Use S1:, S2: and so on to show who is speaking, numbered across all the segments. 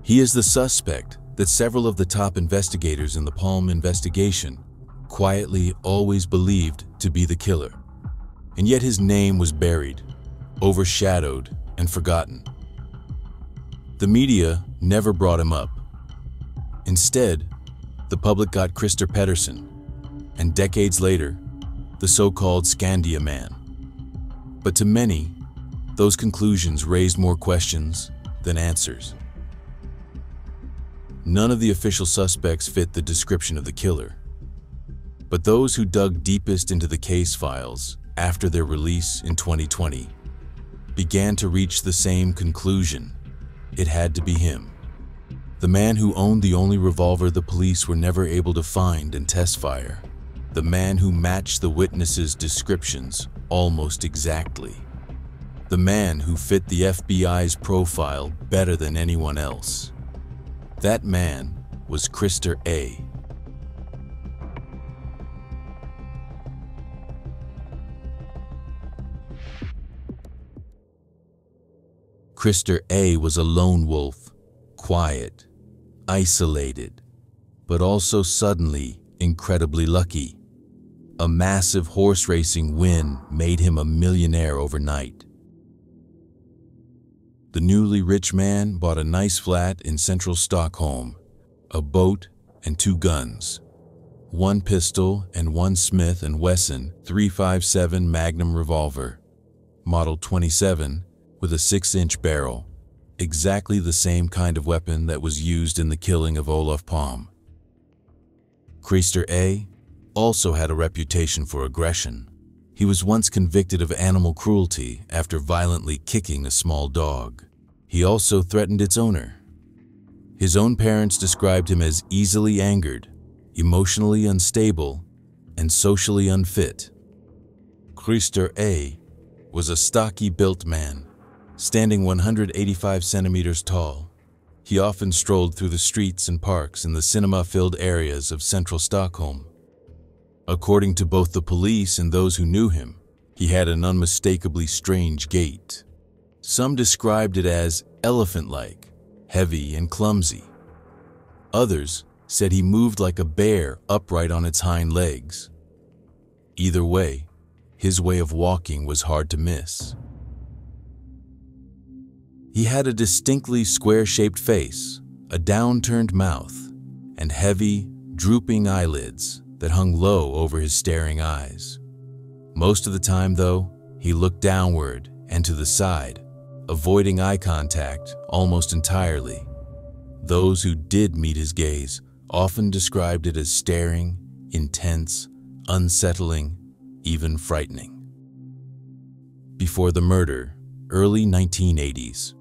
S1: He is the suspect that several of the top investigators in the Palme investigation quietly always believed to be the killer. And yet his name was buried, overshadowed, and forgotten. The media never brought him up. Instead, the public got Christer Pettersson, and decades later, the so-called Skandia Man. But to many, those conclusions raised more questions than answers. None of the official suspects fit the description of the killer. But those who dug deepest into the case files after their release in 2020 began to reach the same conclusion. It had to be him. The man who owned the only revolver the police were never able to find and test fire. The man who matched the witnesses' descriptions almost exactly. The man who fit the FBI's profile better than anyone else. That man was Christer A. Christer A. was a lone wolf, quiet, isolated, but also suddenly incredibly lucky. A massive horse racing win made him a millionaire overnight. The newly rich man bought a nice flat in central Stockholm, a boat and 2 guns, 1 pistol and 1 Smith & Wesson .357 Magnum revolver, model 27, with a 6-inch barrel, exactly the same kind of weapon that was used in the killing of Olof Palme. Christer A. also had a reputation for aggression. He was once convicted of animal cruelty after violently kicking a small dog. He also threatened its owner. His own parents described him as easily angered, emotionally unstable, and socially unfit. Christer A. was a stocky-built man, standing 185 centimeters tall. He often strolled through the streets and parks in the cinema-filled areas of central Stockholm. According to both the police and those who knew him, he had an unmistakably strange gait. Some described it as elephant-like, heavy and clumsy. Others said he moved like a bear upright on its hind legs. Either way, his way of walking was hard to miss. He had a distinctly square-shaped face, a downturned mouth, and heavy, drooping eyelids that hung low over his staring eyes. Most of the time, though, he looked downward and to the side, avoiding eye contact almost entirely. Those who did meet his gaze often described it as staring, intense, unsettling, even frightening. Before the murder, early 1980s.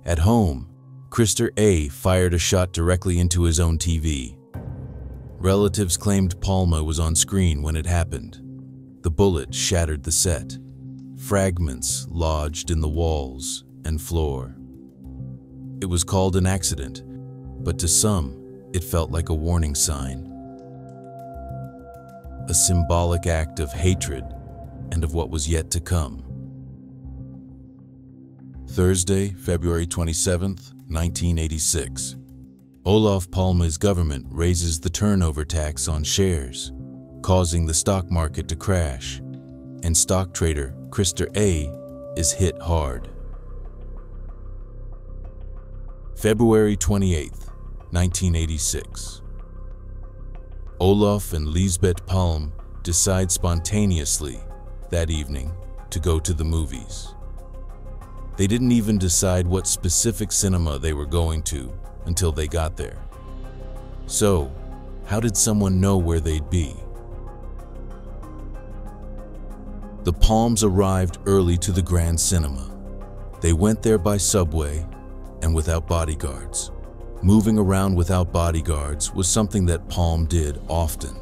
S1: At home, Christer A. fired a shot directly into his own TV. Relatives claimed Palme was on screen when it happened. The bullet shattered the set. Fragments lodged in the walls and floor. It was called an accident, but to some, it felt like a warning sign. A symbolic act of hatred and of what was yet to come. Thursday, February 27th, 1986. Olof Palme's government raises the turnover tax on shares, causing the stock market to crash, and stock trader Christer A. is hit hard. February 28th, 1986. Olof and Lisbeth Palme decide spontaneously that evening to go to the movies. They didn't even decide what specific cinema they were going to until they got there. So, how did someone know where they'd be? The Palmes arrived early to the Grand Cinema. They went there by subway and without bodyguards. Moving around without bodyguards was something that Palme did often.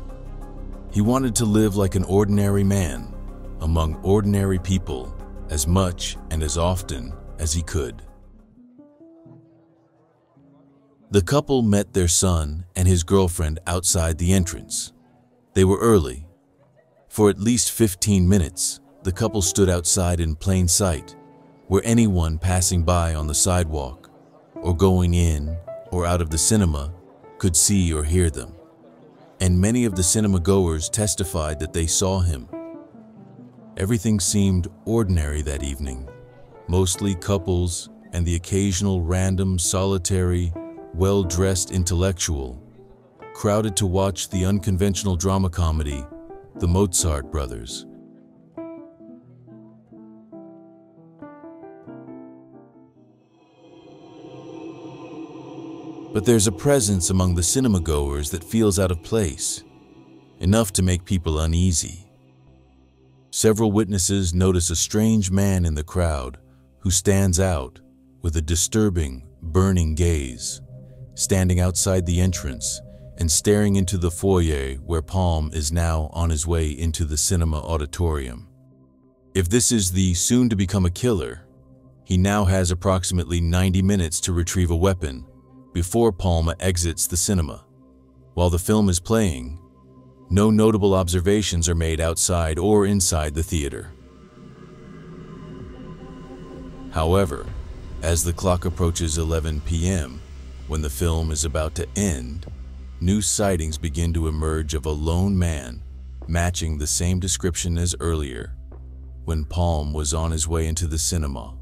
S1: He wanted to live like an ordinary man, among ordinary people, as much and as often as he could. The couple met their son and his girlfriend outside the entrance. They were early. For at least 15 minutes, the couple stood outside in plain sight, where anyone passing by on the sidewalk or going in or out of the cinema could see or hear them. And many of the cinema goers testified that they saw him. Everything seemed ordinary that evening, mostly couples and the occasional random, solitary, well-dressed intellectual crowded to watch the unconventional drama comedy, The Mozart Brothers. But there's a presence among the cinema goers that feels out of place, enough to make people uneasy. Several witnesses notice a strange man in the crowd who stands out with a disturbing, burning gaze, standing outside the entrance and staring into the foyer where Palme is now on his way into the cinema auditorium. If this is the soon-to-become-a-killer, he now has approximately 90 minutes to retrieve a weapon before Palme exits the cinema. While the film is playing, no notable observations are made outside or inside the theater. However, as the clock approaches 11 p.m., when the film is about to end, new sightings begin to emerge of a lone man matching the same description as earlier when Palme was on his way into the cinema.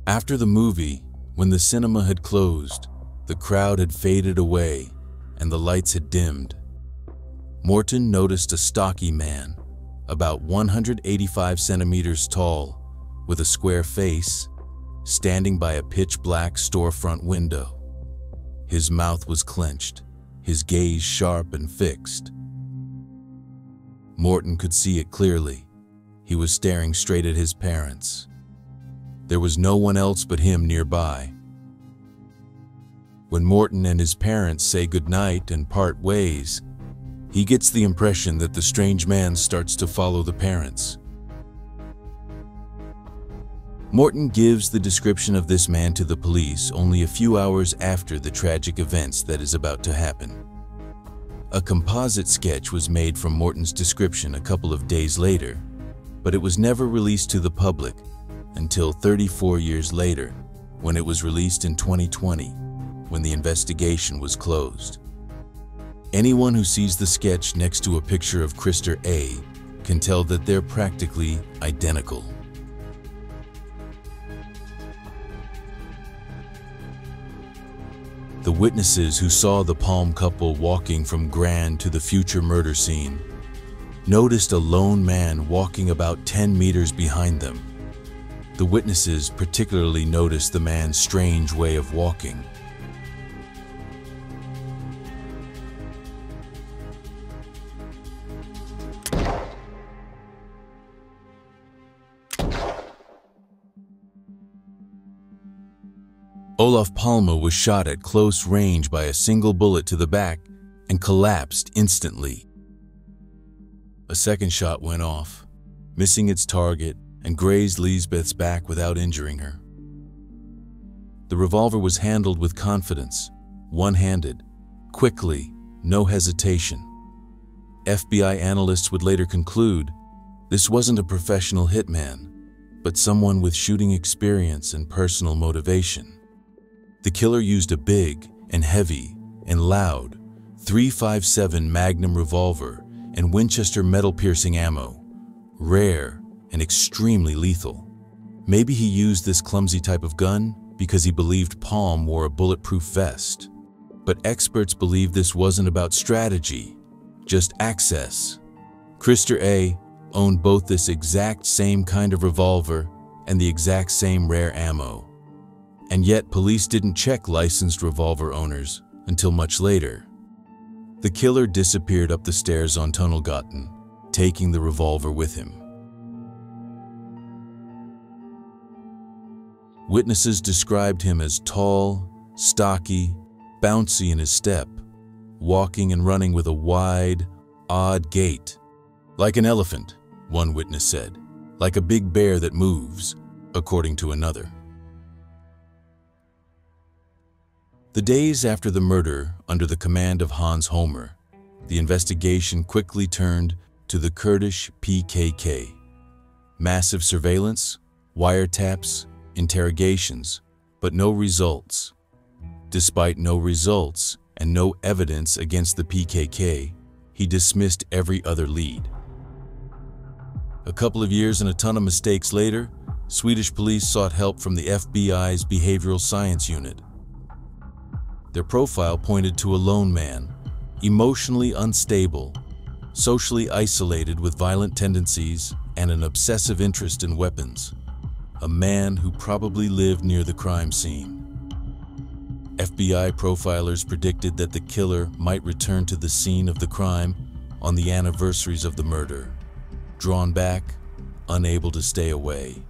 S1: After the movie, when the cinema had closed, the crowd had faded away and the lights had dimmed, Morton noticed a stocky man, about 185 centimeters tall, with a square face, standing by a pitch-black storefront window. His mouth was clenched, his gaze sharp and fixed. Morton could see it clearly. He was staring straight at his parents. There was no one else but him nearby. When Morton and his parents say goodnight and part ways, he gets the impression that the strange man starts to follow the parents. Morton gives the description of this man to the police only a few hours after the tragic events that is about to happen. A composite sketch was made from Morton's description a couple of days later, but it was never released to the public until 34 years later, when it was released in 2020, when the investigation was closed. Anyone who sees the sketch next to a picture of Krister A. can tell that they're practically identical. The witnesses who saw the Palme couple walking from Grand to the future murder scene noticed a lone man walking about 10 meters behind them. The witnesses particularly noticed the man's strange way of walking. Olof Palme was shot at close range by a single bullet to the back and collapsed instantly. A second shot went off, missing its target and grazed Lisbeth's back without injuring her. The revolver was handled with confidence, one-handed, quickly, no hesitation. FBI analysts would later conclude this wasn't a professional hitman, but someone with shooting experience and personal motivation. The killer used a big and heavy and loud .357 Magnum revolver and Winchester metal-piercing ammo, rare and extremely lethal. Maybe he used this clumsy type of gun because he believed Palme wore a bulletproof vest. But experts believe this wasn't about strategy, just access. Krister A. owned both this exact same kind of revolver and the exact same rare ammo. And yet police didn't check licensed revolver owners until much later. The killer disappeared up the stairs on Tunnelgatan, taking the revolver with him. Witnesses described him as tall, stocky, bouncy in his step, walking and running with a wide, odd gait. Like an elephant, one witness said, like a big bear that moves, according to another. The days after the murder, under the command of Hans Homer, the investigation quickly turned to the Kurdish PKK. Massive surveillance, wiretaps, interrogations, but no results. Despite no results and no evidence against the PKK, he dismissed every other lead. A couple of years and a ton of mistakes later, Swedish police sought help from the FBI's Behavioral Science Unit. Their profile pointed to a lone man, emotionally unstable, socially isolated with violent tendencies and an obsessive interest in weapons. A man who probably lived near the crime scene. FBI profilers predicted that the killer might return to the scene of the crime on the anniversaries of the murder, drawn back, unable to stay away.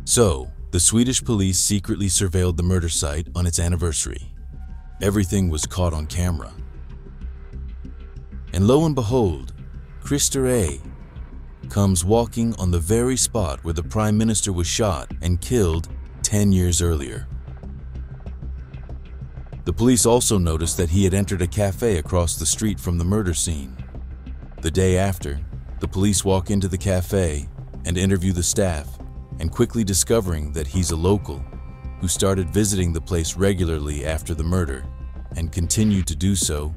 S1: So, the Swedish police secretly surveilled the murder site on its anniversary. Everything was caught on camera. And lo and behold, Christer A. comes walking on the very spot where the Prime Minister was shot and killed 10 years earlier. The police also noticed that he had entered a cafe across the street from the murder scene. The day after, the police walk into the cafe and interview the staff, and quickly discovering that he's a local who started visiting the place regularly after the murder and continued to do so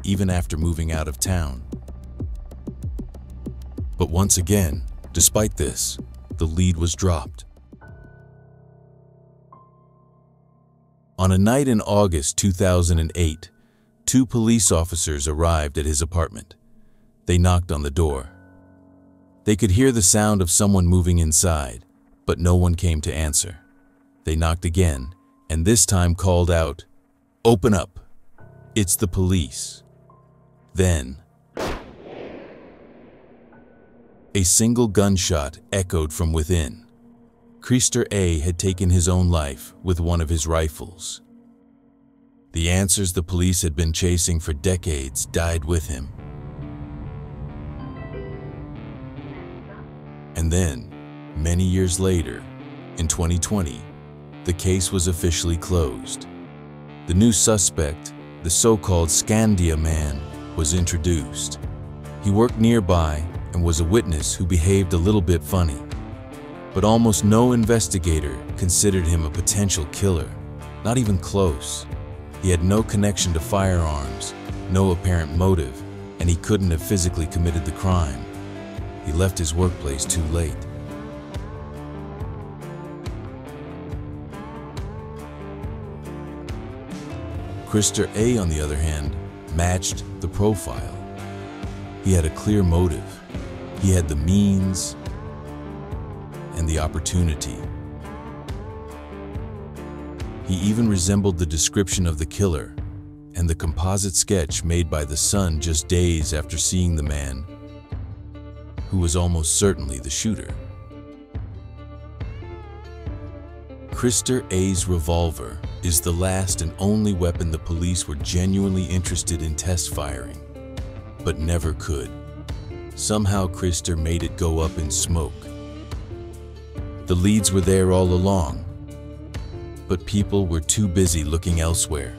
S1: even after moving out of town. But once again, despite this, the lead was dropped. On a night in August 2008, 2 police officers arrived at his apartment. They knocked on the door. They could hear the sound of someone moving inside, but no one came to answer. They knocked again, and this time called out, "Open up! It's the police." Then, a single gunshot echoed from within. Christer A. had taken his own life with one of his rifles. The answers the police had been chasing for decades died with him. And then, many years later, in 2020, the case was officially closed. The new suspect, the so-called Skandia man, was introduced. He worked nearby and was a witness who behaved a little bit funny. But almost no investigator considered him a potential killer, not even close. He had no connection to firearms, no apparent motive, and he couldn't have physically committed the crime. He left his workplace too late. Christer A., on the other hand, matched the profile. He had a clear motive. He had the means and the opportunity. He even resembled the description of the killer and the composite sketch made by the son just days after seeing the man who was almost certainly the shooter. Christer A.'s revolver is the last and only weapon the police were genuinely interested in test firing, but never could. Somehow Christer made it go up in smoke. The leads were there all along, but people were too busy looking elsewhere.